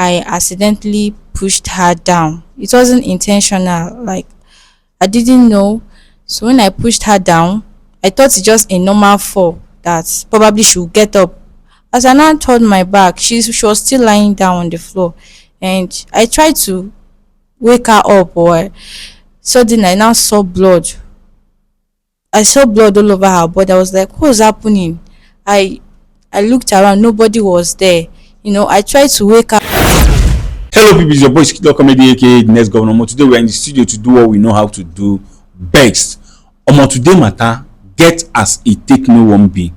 I accidentally pushed her down. It wasn't intentional, like I didn't know. So when I pushed her down, I thought it's just a normal fall that probably she would get up. As I now turned my back, she was still lying down on the floor, and I tried to wake her up, or suddenly I now saw blood. I saw blood all over her body. I was like, "What's happening?" I I looked around. Nobody was there. I tried to wake her. Hello, people. It's your boy Skidoo Comedy, aka the next governor. Omo, today we are in the studio to do what we know how to do best. Omo, today matter get as e take no one be.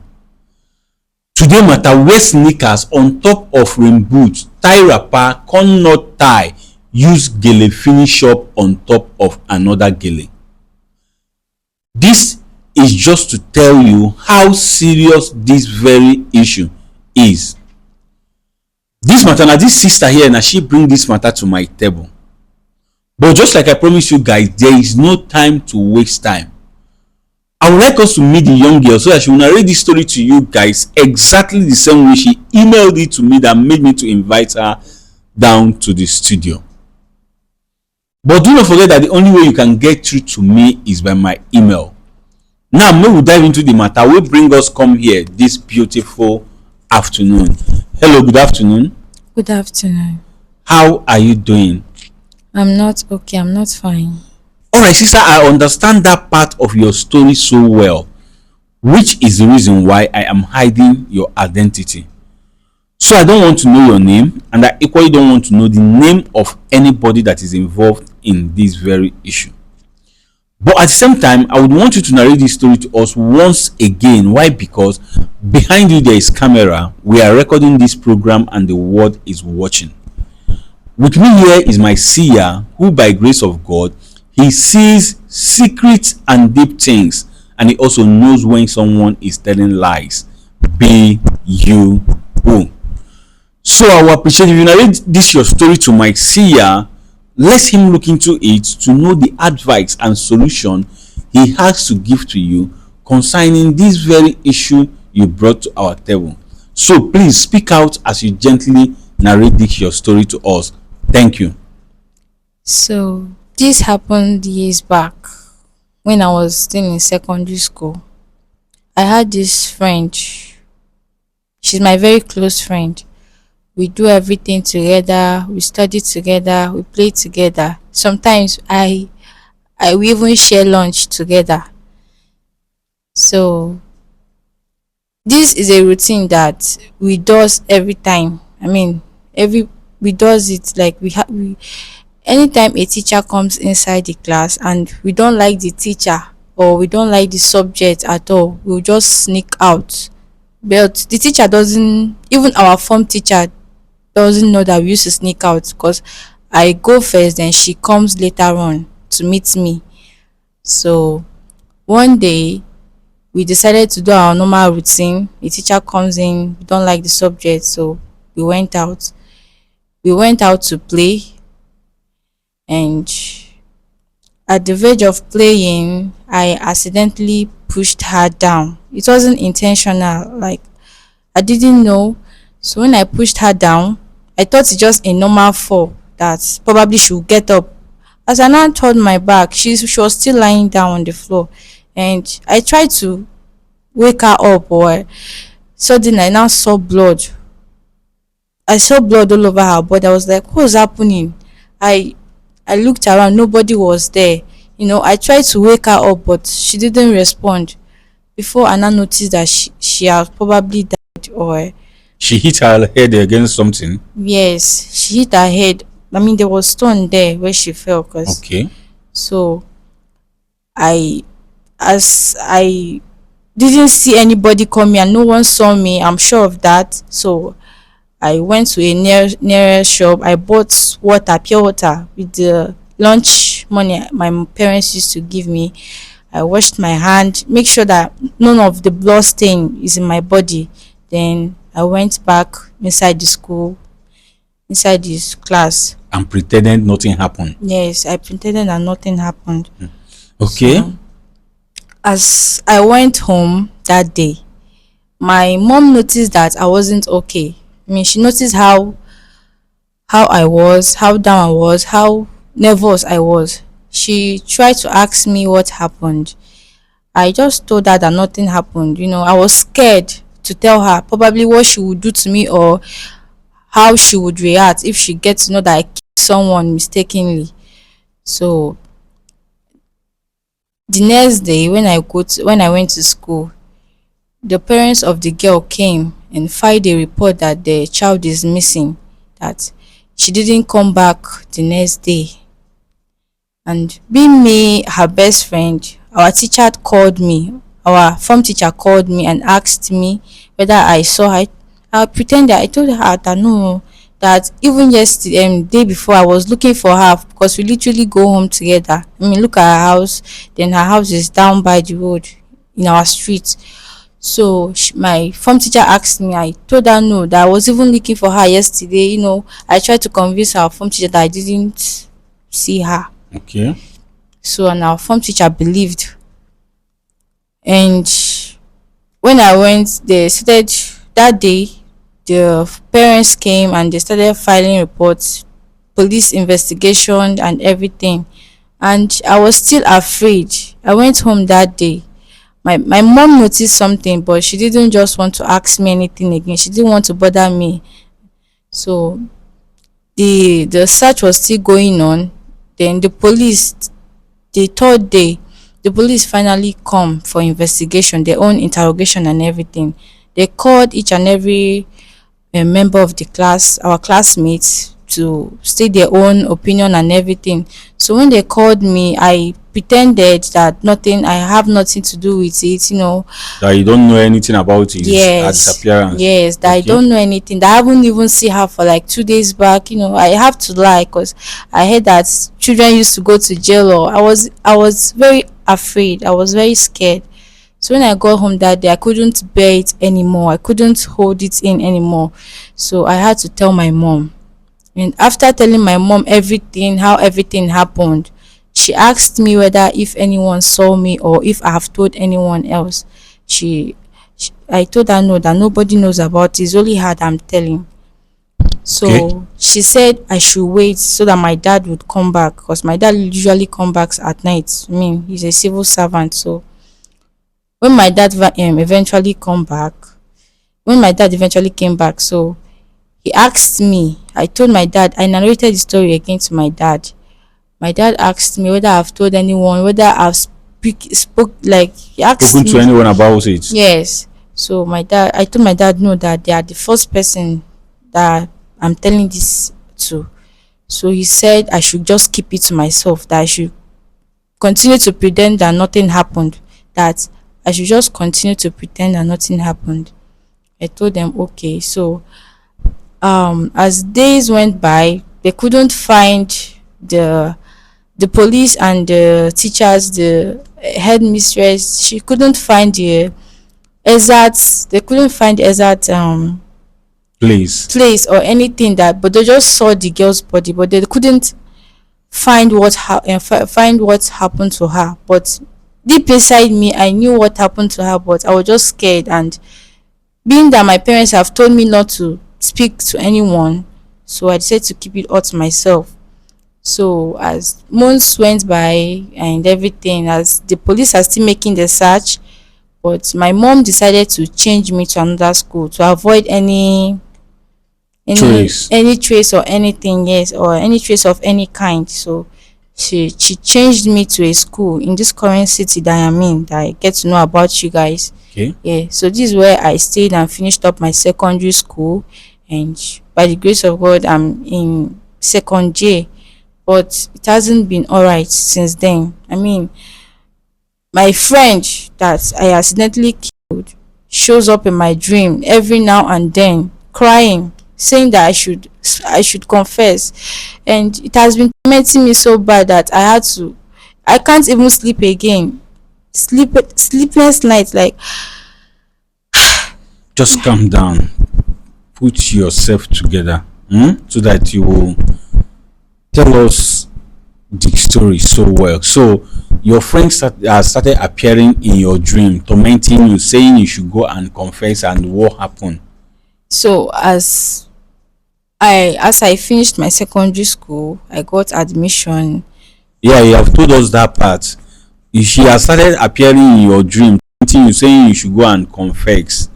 Today matter wear sneakers on top of rain boot, tie wrapper, con not tie, use gele finish up on top of another gele. This is just to tell you how serious this very issue is. This matter, now this sister here, now she bring this matter to my table. But just like I promised you guys, there is no time to waste time. I would like us to meet the young girl so that she will narrate this story to you guys exactly the same way she emailed it to me that made me to invite her down to the studio. But do not forget that the only way you can get through to me is by my email. Now, may we dive into the matter. We bring us come here this beautiful afternoon. Hello, good afternoon. Good afternoon. How are you doing? I'm not okay. I'm not fine. All right, sister, I understand that part of your story so well, which is the reason why I am hiding your identity. So I don't want to know your name, and I equally don't want to know the name of anybody that is involved in this very issue. But at the same time, I would want you to narrate this story to us once again. Why? Because behind you there is camera. We are recording this program and the world is watching. With me here is my seer, who by grace of God, he sees secret and deep things, and he also knows when someone is telling lies. Be you who. So I will appreciate if you narrate this your story to my seer. Let him look into it to know the advice and solution he has to give to you concerning this very issue you brought to our table. So please speak out as you gently narrate this your story to us. Thank you. So this happened years back when I was still in secondary school. I had this friend. She's my very close friend. We do everything together. We study together. We play together. Sometimes we even share lunch together. So this is a routine that we does every time. I mean, we does it like we anytime a teacher comes inside the class and we don't like the teacher or we don't like the subject at all, we'll just sneak out. But the teacher doesn't, even our form teacher doesn't know that we used to sneak out, because I go first, then she comes later on to meet me. So one day we decided to do our normal routine. The teacher comes in, we don't like the subject, so we went out. We went out to play, and at the verge of playing, I accidentally pushed her down. It wasn't intentional, like I didn't know. So when I pushed her down, I thought it's just a normal fall that probably she would get up. As I now turned my back, she was still lying down on the floor, and I tried to wake her up, or suddenly I now saw blood. I saw blood all over her body. I was like, "What's happening?" I looked around. Nobody was there. I tried to wake her up, but she didn't respond. Before I now noticed that she had probably died, or She hit her head against something. yes, she hit her head. I mean, there was stone there where she fell. Okay. So I, as I didn't see anybody coming and no one saw me, I'm sure of that. So I went to a nearest shop. I bought water, pure water, with the lunch money my parents used to give me. I washed my hand, make sure that none of the blood stain is in my body. Then I went back inside the school, inside this class. And pretended nothing happened. Yes, I pretended that nothing happened. Okay. So, as I went home that day, my mom noticed that I wasn't okay. I mean, she noticed how how I was, how down I was, how nervous I was. She tried to ask me what happened. I just told her that nothing happened. I was scared to tell her probably what she would do to me, or how she would react if she gets to know that I killed someone mistakenly. So the next day when I went to school, the parents of the girl came and filed a report that the child is missing, that she didn't come back the next day. And being me, her best friend, our form teacher called me and asked me whether I saw her. I pretended, I told her that no, that even yesterday, day before, I was looking for her because we literally go home together. I mean, look at her house, then her house is down by the road in our street. So my form teacher asked me, I told her no, that I was even looking for her yesterday. I tried to convince our form teacher that I didn't see her. Okay. So and our form teacher believed. And when I went, they started that day. The parents came and they started filing reports, police investigation, and everything. And I was still afraid. I went home that day. My mom noticed something, but she didn't just want to ask me anything again. She didn't want to bother me. So the search was still going on. Then the third day, the police finally come for investigation, their own interrogation and everything. They called each and every member of the class, our classmates, to state their own opinion and everything. So when they called me, I pretended that I have nothing to do with it. That you don't know anything about his her Yes, disappearance. yes, that I Okay. don't know anything. That I haven't even seen her for like 2 days back. I have to lie because I heard that children used to go to jail. Or I was very afraid. I was very scared. So when I got home that day, I couldn't bear it anymore. I couldn't hold it in anymore. So I had to tell my mom. And after telling my mom everything, how everything happened, she asked me whether if anyone saw me or if I have told anyone else. I told her no, that nobody knows about it. It's only her that I'm telling. Okay. So she said I should wait so that my dad would come back, because my dad usually come back at night. I mean, he's a civil servant. So when my dad eventually come back, when my dad eventually came back, so he asked me. I told my dad. I narrated the story again to my dad. My dad asked me whether I've told anyone, whether I've spoke, like he asked Spoken to me. anyone about it? Yes. So I told my dad no, that they are the first person that I'm telling this to. So he said I should just keep it to myself, that I should continue to pretend that nothing happened, that I should just continue to pretend that nothing happened. I told them okay. So as days went by, they couldn't find the the police and the teachers, the headmistress. She couldn't find they couldn't find the exact Please. place or anything, that but they just saw the girl's body, but they couldn't find find what happened to her. But deep inside me, I knew what happened to her, but I was just scared. And being that my parents have told me not to speak to anyone, so I decided to keep it all to myself. So as months went by and everything, as the police are still making the search, but my mom decided to change me to another school to avoid Trace. any trace or anything, yes, or any trace of any kind. So she changed me to a school in this current city that I'm in, that I get to know about you guys. Okay. Yeah, so this is where I stayed and finished up my secondary school, and by the grace of God, I'm in second J. But it hasn't been alright since then. I mean, my friend that I accidentally killed shows up in my dream every now and then, crying, saying that I should confess. And it has been tormenting me so bad that I can't even sleep again. Sleepless nights, like. Just calm down. Put yourself together, so that you will tell us the story so well. So your friends started appearing in your dream, tormenting you, saying you should go and confess, and what happened? So as As I finished my secondary school, I got admission. Yeah, you have told us that part. She has started appearing in your dream, you saying you should go and confess.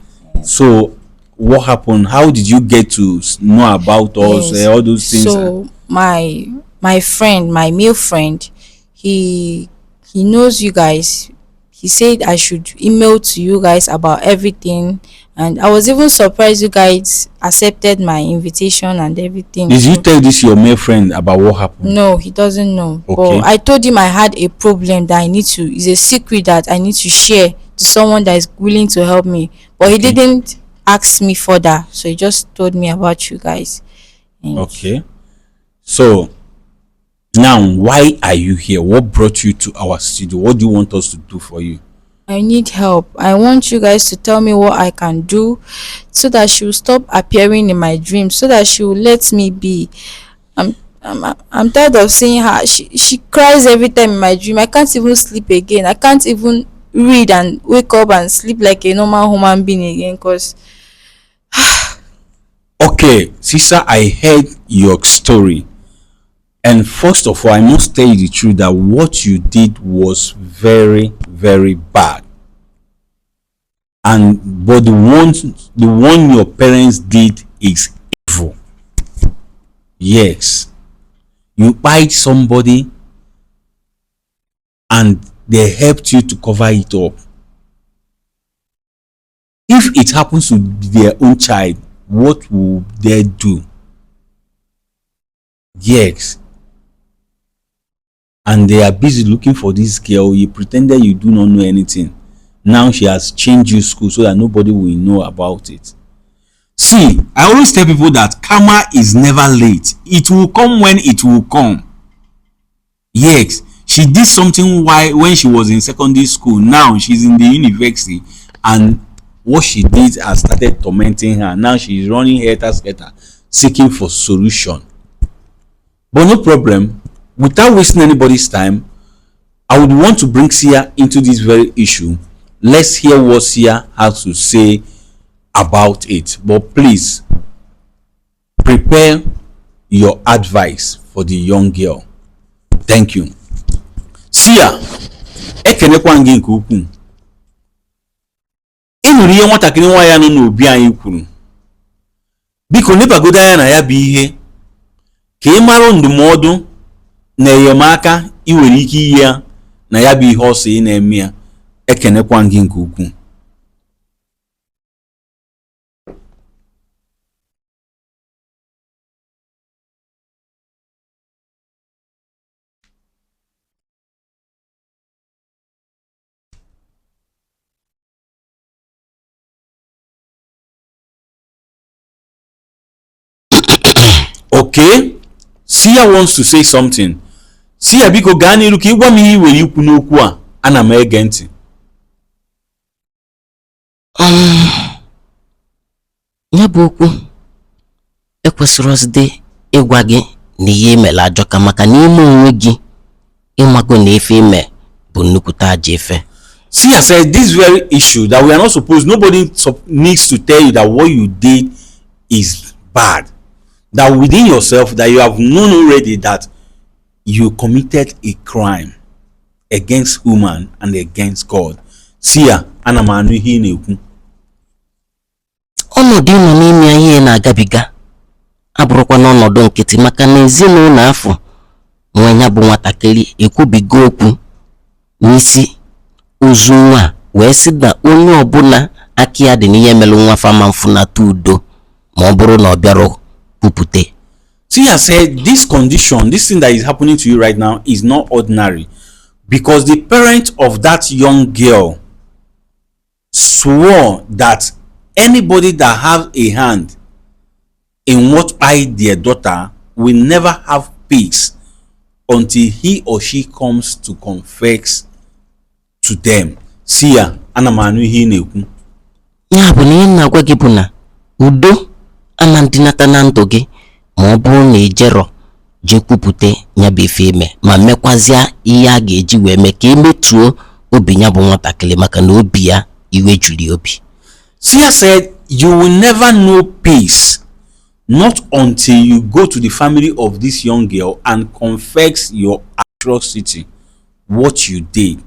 So what happened? How did you get to know about us? Yes. All those things. So my friend, my male friend, he he knows you guys. He said I should email to you guys about everything, and I was even surprised you guys accepted my invitation and everything. Did you So tell this your male friend about what happened? no, he doesn't know. But Okay. I told him I had a problem that I need to. It's a secret that I need to share to someone that is willing to help me. But he Okay. didn't ask me further, so he just told me about you guys. And Okay. So now, why are you here? What brought you to our studio? What do you want us to do for you? I need help. I want you guys to tell me what I can do so that she will stop appearing in my dreams, so that she will let me be. I'm tired of seeing her. She cries every time in my dream. I can't even sleep again. I can't even read and wake up and sleep like a normal human being again because Okay, sister, I heard your story. And first of all, I must tell you the truth that what you did was very, very bad. And but the one your parents did is evil. Yes. You bite somebody and they helped you to cover it up. If it happens to their own child, what will they do? Yes. And they are busy looking for this girl. You pretended you do not know anything. Now she has changed you school so that nobody will know about it. See, I always tell people that karma is never late. It will come when it will come. Yes, she did something why when she was in secondary school. Now she's in the university, and what she did has started tormenting her. Now she's running helter skelter, seeking for solution. But no problem. Without wasting anybody's time, I would want to bring Sia into this very issue. Let's hear what Sia has to say about it. But please prepare your advice for the young girl. Thank you. Sia, ekenekwa gị nke ukwuu. Ị nụrụ ihe nwatakịrị nwa ya nọ n'obi anyị kwuru. Biko nebagodo anya na ya bụ ihe ka ị mara ndụmọdụ na enyemaka ị nwere ike ihe ya na ya bụ ihe ọsọ ị na-eme ya. Ekenekwa gị nke ukwuu. Okay, Sia wants to say something. Sia, biko gaa n'iru ka ịgwa m ihe i were ikwu n'okwu a. Ana m ege ntị. Ya bụ okwu ekwesịrọzide ịgwa gị na ihe imela ajọka maka n'ime onwe gị ịmago na efe ime bụ nnukwute aja efe. Sia said this very issue that we are not supposed, nobody needs to tell you that what you did is bad. That within yourself, that you have known already that you committed a crime against human and against God. Sia, ana m anụ ihe ị na-ekwu. Ọnọdụ ịnọ n'ime ihe na-agabiga abụrụkwa n'ọnọdụ nkịtị maka na ezinụlọ afọ nwe ya bụ nwatakịrị ekwubigo okwu n'isi ozu nwa wee sị na onye ọbụla aka ya dị n'ihe mere nwa fama mfunata udo ma ọ bụrụ na ọ bịara pupute. Sia said this condition, this thing that is happening to you right now is not ordinary, because the parent of that young girl swore that anybody that have a hand in what I their daughter will never have peace until he or she comes to confess to them. Sia, ana m anụ ihe ị na-ekwu. Ya bụ na ihe na-agwa gị bụ na udo ama ndịnata na ndụ gị ma ọ bụrụ na ejero je kwupụte ya bụ ife ime ma mekwazịa ihe a ga-eji wee mee ka emetuo obi ya bụ nwatakịrị maka na obi ya iwe juru obi. Sia said you will never know peace, not until you go to the family of this young girl and confess your atrocity, what you did.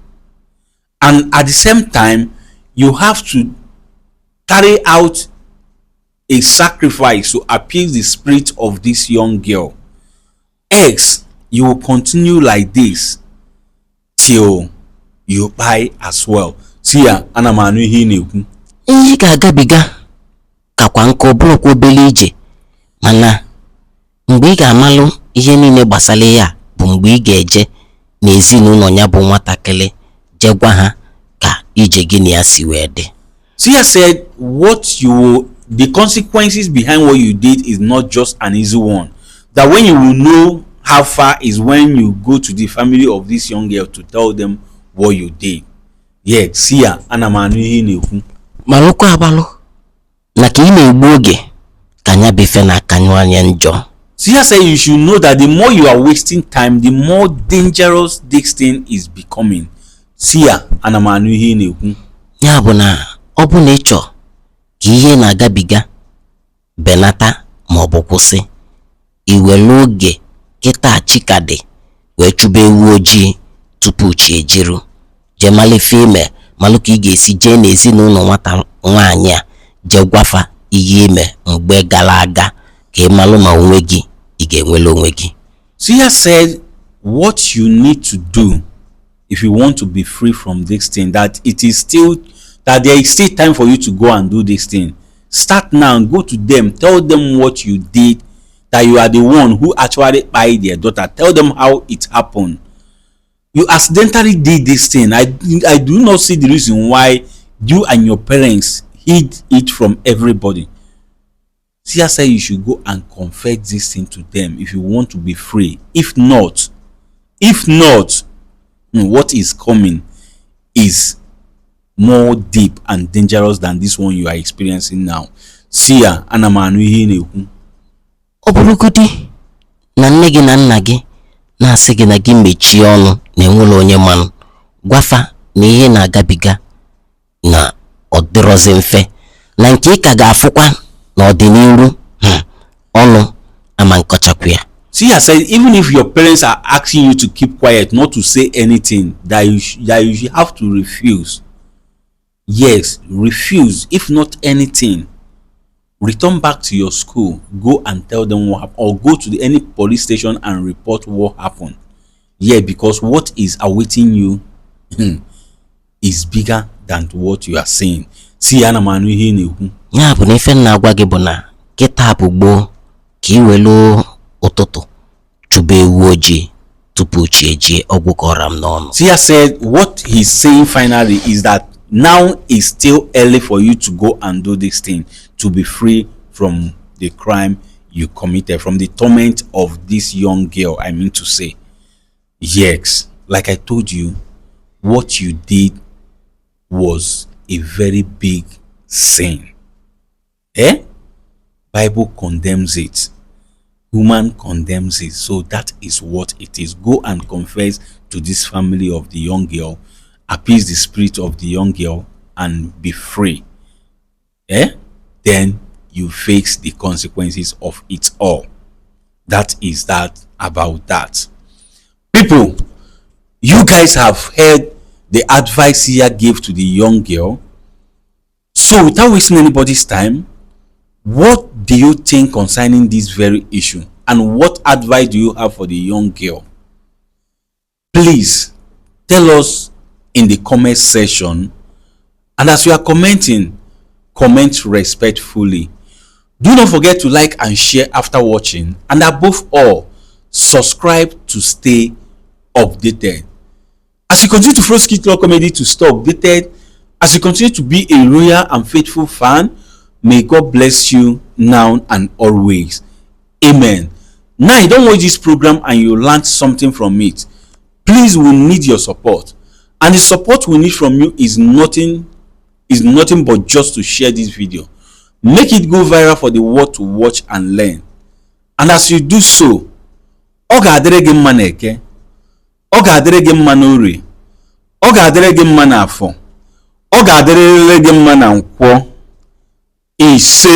And at the same time, you have to carry out a sacrifice to appease the spirit of this young girl. Else, you will continue like this till you buy as well. See ya, ana m anụ ihe ị na-ekwu. Ihe ga-agabiga kakwa nke ọbụlụkwa obele ije, mana mgbe ị ga-amalụ ihe niile gbasara ya bụ mgbe ị ga-eje n'ezinụlọ ya bụ nwatakịrị je gwa ha ka ije gị na ya si wee dị. Sia said the consequences behind what you did is not just an easy one. That when you will know how far is when you go to the family of this young girl to tell them what you did. Yeah, Sia, ana m anụ ihe ị na-ekwu. Malụkwa agbalụ na ka ị na-egbu oge ka anya befe na akanyụ anya njọ. Sia said you should know that the more you are wasting time, the more dangerous this thing is becoming. Sia, ana m anụ ihe ị na-ekwu. Ya bụ na ọ bụ na ịchọ ka ihe na-agabiga benata ma ọ bụ kwụsị, iwelu oge kịta chikadị wee chụba ewu ojii tupu chi ejiru, je malife ime malụ ka ị ga-esi jee n'ezinụlọ nwata nwaanyị a je gwafa ihe ime mgbe gara aga ka ị malụ ma onwe gị ị ga-enwele onwe gị. Sia said what you need to do if you want to be free from this thing, that there is still time for you to go and do this thing. Start now, go to them, tell them what you did, that you are the one who actually buy their daughter. Tell them how it happened. You accidentally did this thing. I do not see the reason why you and your parents hid it from everybody. Sia said you should go and confess this thing to them if you want to be free. If not, what is coming is more deep and dangerous than this one you are experiencing now. Sia, ana m anụ ihe ị na-ekwu. Ọ bụrụgodị na nne gị na nna gị na-asị gị na gị mechie ọnụ na enwere onye manụ, gwafa na ihe na-agabiga na ọ dịrọzi mfe na nke ị ka ga-afụkwa n'ọdịnihu ọnụ ama nkọchakwu ya. Sia said even if your parents are asking you to keep quiet, not to say anything, that you should have to refuse. Yes, refuse. If not anything, return back to your school, go and tell them what happened, or go to any police station and report what happened. Yeah, because what is awaiting you is bigger than what you are saying. See, ana m anụ ihe ị na-ekwu. Ya bụ na ife na-agwa gị bụ na kịta bụ gboo ka ị welu ụtụtụ chụba ewu ojii tupu chi ejie, ọgwụ kọrọ m n'ọnụ. Sia said what he's saying finally is that now is still early for you to go and do this thing, to be free from the crime you committed, from the torment of this young girl, I mean to say. Yes, like I told you, what you did was a very big sin. Bible condemns it. Human condemns it. So that is what it is. Go and confess to this family of the young girl, appease the spirit of the young girl, and be free. Then you face the consequences of it all. That is that about that. People, you guys have heard the advice Sia gave to the young girl. So without wasting anybody's time, what do you think concerning this very issue, and what advice do you have for the young girl? Please tell us in the comment section, and as you are commenting, comment respectfully. Do not forget to like and share after watching, and above all, subscribe to stay updated. As you continue to follow Skit Law Comedy to stay updated, as you continue to be a loyal and faithful fan, may God bless you now and always. Amen. Now you don't watch this program and you learned something from it, please, we need your support. And the support we need from you is nothing but just to share this video. Make it go viral for the world to watch and learn. And as you do so, ọ ga-adịrị gị mma n'eke, ọ ga-adịrị gị mma n'orie, ọ ga-adịrị gị mma n'afọ, ọ ga-adịrịrị gị mma na nkwọ. Ise.